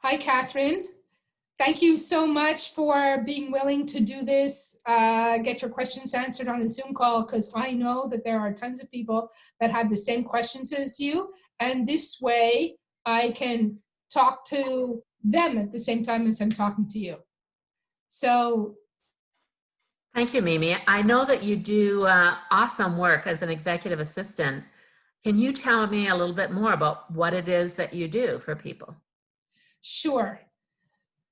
Hi, Catherine. Thank you so much for being willing to do this, get your questions answered on a Zoom call, because I know that there are tons of people that have the same questions as you. And this way I can talk to them at the same time as I'm talking to you. So, Thank you, Mimi. I know that you do awesome work as an executive assistant. Can you tell me a little bit more about what it is that you do for people? sure.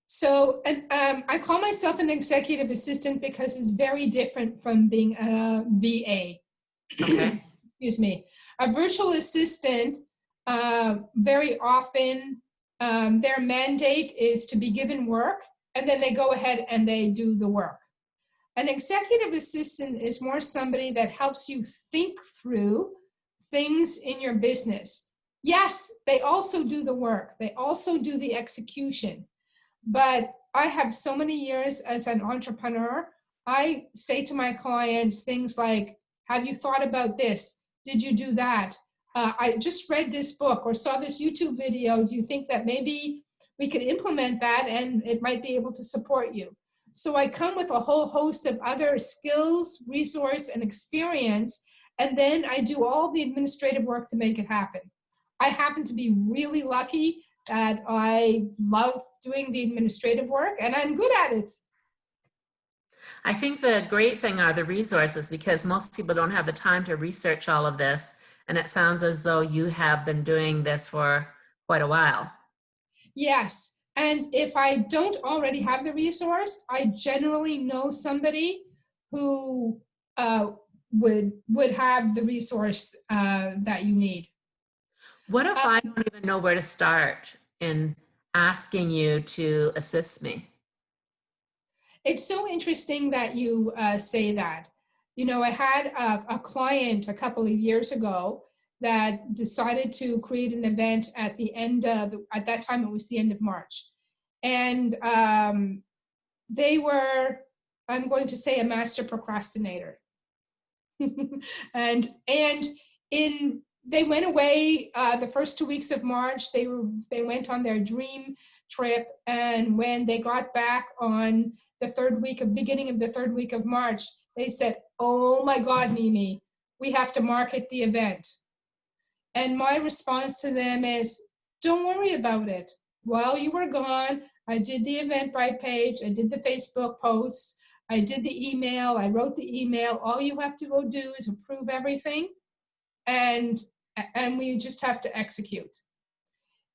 So, I call myself an executive assistant because it's very different from being a VA. Okay. Excuse me. A virtual assistant, very often, their mandate is to be given work, and then they go ahead and they do the work. An executive assistant is more somebody that helps you think through things in your business. Yes, they also do the work, they also do the execution. But I have so many years as an entrepreneur. I say to my clients things like, have you thought about this? Did you do that? I just read this book or saw this YouTube video. Do you think that maybe we could implement that and it might be able to support you? So I come with a whole host of other skills, resource, and experience, and then I do all the administrative work to make it happen. I happen to be really lucky that I love doing the administrative work and I'm good at it. I think the great thing are the resources, because most people don't have the time to research all of this. And it sounds as though you have been doing this for quite a while. Yes. And if I don't already have the resource, I generally know somebody who would have the resource that you need. What if I don't even know where to start in asking you to assist me? It's so interesting that you say that. You know, I had a client a couple of years ago that decided to create an event at the end of, at that time, it was the end of March. And they were, I'm going to say, a master procrastinator. and in they went away the first 2 weeks of March. They went on their dream trip, and when they got back on the beginning of the third week of March, they said, "Oh my God, Mimi, we have to market the event." And my response to them is, "Don't worry about it. While you were gone, I did the Eventbrite page, I did the Facebook posts, I did the email, I wrote the email. All you have to go do is approve everything, and we just have to execute."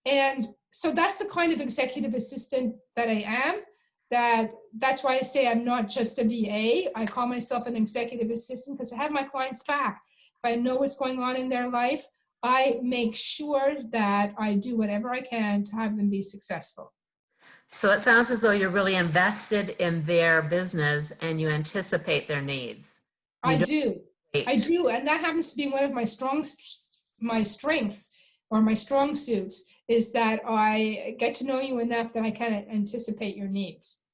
And so that's the kind of executive assistant that I am. That's why I say I'm not just a VA. I call myself an executive assistant because I have my clients back. If I know what's going on in their life, I make sure that I do whatever I can to have them be successful. So it sounds as though you're really invested in their business and you anticipate their needs. You I don't do. I wait. do. And that happens to be one of my strengths or my strong suits, is that I get to know you enough that I can anticipate your needs.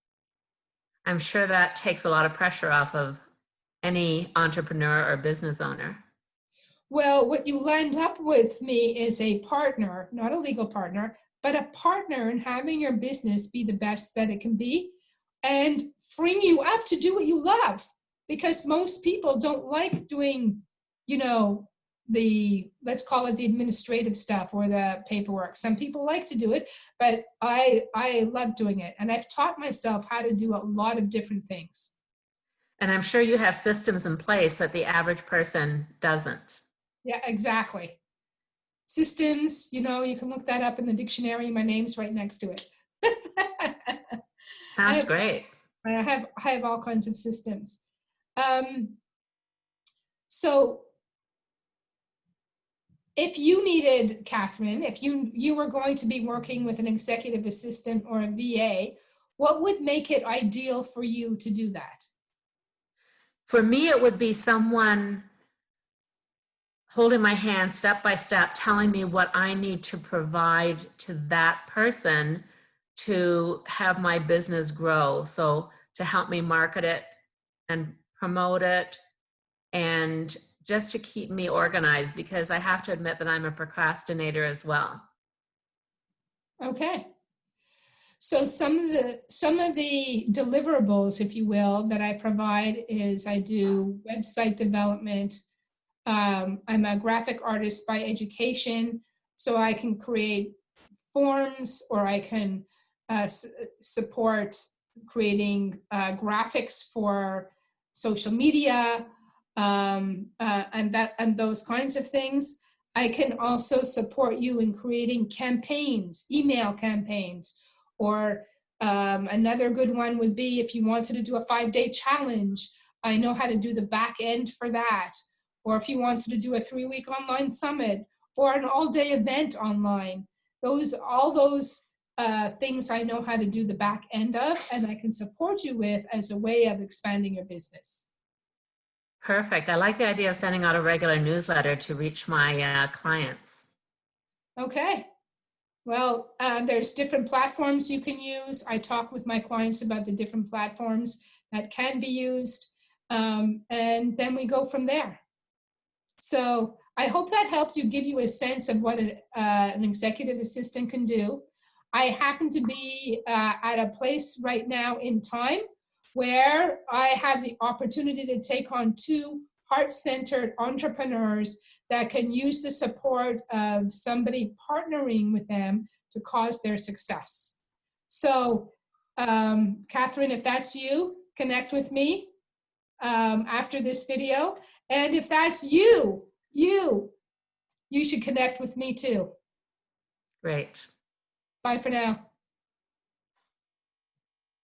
I'm sure that takes a lot of pressure off of any entrepreneur or business owner. Well, what you land up with me is a partner, not a legal partner, but a partner in having your business be the best that it can be and freeing you up to do what you love. Because most people don't like doing, you know, let's call it the administrative stuff or the paperwork. Some people like to do it, but I love doing it. And I've taught myself how to do a lot of different things. And I'm sure you have systems in place that the average person doesn't. Yeah, exactly. Systems, you can look that up in the dictionary. My name's right next to it. I Sounds have, great. I have all kinds of systems. Um, so if you needed, Catherine, if you were going to be working with an executive assistant or a VA, what would make it ideal for you to do that? For me, it would be someone holding my hand step by step, telling me what I need to provide to that person to have my business grow. So to help me market it and promote it, and just to keep me organized, because I have to admit that I'm a procrastinator as well. Okay. So some of the deliverables, if you will, that I provide is I do website development. I'm a graphic artist by education, so I can create forms, or I can support creating graphics for social media, and those kinds of things. I can also support you in creating campaigns, email campaigns, or another good one would be if you wanted to do a 5-day challenge. I know how to do the back end for that. Or if you wanted to do a 3-week online summit or an all-day event online, all those things I know how to do the back end of, and I can support you with as a way of expanding your business. Perfect. I like the idea of sending out a regular newsletter to reach my clients. Okay. Well, there's different platforms you can use. I talk with my clients about the different platforms that can be used, and then we go from there. So I hope that helps you, give you a sense of what an executive assistant can do. I happen to be at a place right now in time where I have the opportunity to take on 2 heart-centered entrepreneurs that can use the support of somebody partnering with them to cause their success. So, Catherine, if that's you, connect with me after this video. And if that's you should connect with me too. Great. Bye for now.